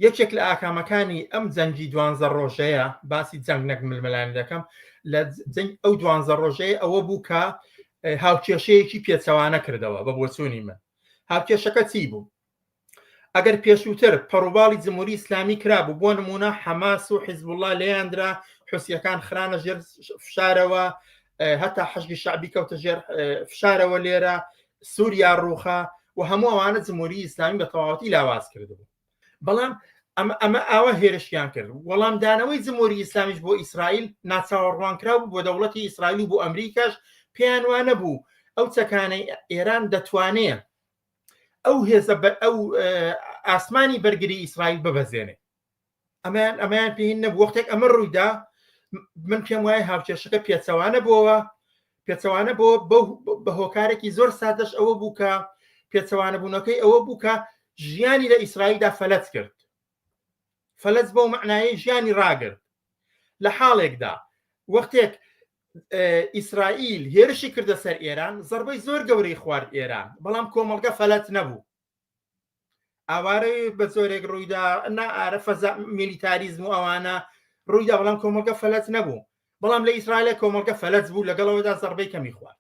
یەکێک لە ئاکامەکانی ئەم جەنگی 12 ڕۆژەیە باسی جەنگ نەک ململایان دەکەم لە ئەو 12 ڕۆژەیە ئەوە بوو کە هاوکێشەیەکی پێچەوانە کردەوە بە بۆچوونی من. هاوکێشەکە چی بوو؟ ئەگەر پێشووتر پەڕووباڵی جمهوری ئیسلامی کرابوو بۆ نمونە حەماس و حیزب الله لێیاندرا، حوسیەکان خرانە ژێر فشارەوە، هەتا حەشدی شعبی کەوتە ژێر فشارەوە لێرە، سووریا ڕووخا و هەموو ئەوانە جمهوری ئیسلامی بە تەواوەتی لاواز کردبوو. بەڵام ئەمە ئاوە هێرشیان کرد. وەڵام دانەوەی جمهوری ئیسلامیش بۆ ئیسرائیل ناچاوەڕوانکرا بوو بۆ دەوڵەتی ئیسرائیل و بۆ ئەمریکاش پێیان وانە بوو ئەو چەکانەی ئێران دەتوانێت ئەو هێزە ئەو ئاسمانی بەرگری ئیسرائیل ببەزێنێ. ئەمەیان پێهین نەبوو. وەختێک ئەمە ڕوویدا من پێم وایە هاوکێشەکە پێچەوانە بۆ بە هۆکارێکی زۆر سادەش ئەوە بوو کە پێچەوانە بوونەکەی ئەوە بوو کە ژیانی لە ئیسرائیلدا فەلەت کرد. فەلەت بۆ معنایی ژیانی ڕاگرت. لە حاڵێکدا وەختێک ئیسرائیل هێرشی کردە سەر ئێران، زەربەی زۆر گەورەی خوارد ئێران، بەڵام کۆمەڵگە فەلەت نەبوو. ئاوارەی بە زۆرێک ڕوویدا ئارە فەزا میلیتاریزم و ئەوانە ڕوویدا، بەڵام کۆمەڵگە فەلەت نەبوو. بەڵام لە ئیسرائیل کۆمەڵگە فەلەت بوو، لەگەڵەوەدا زەربەی کەمی خوارد.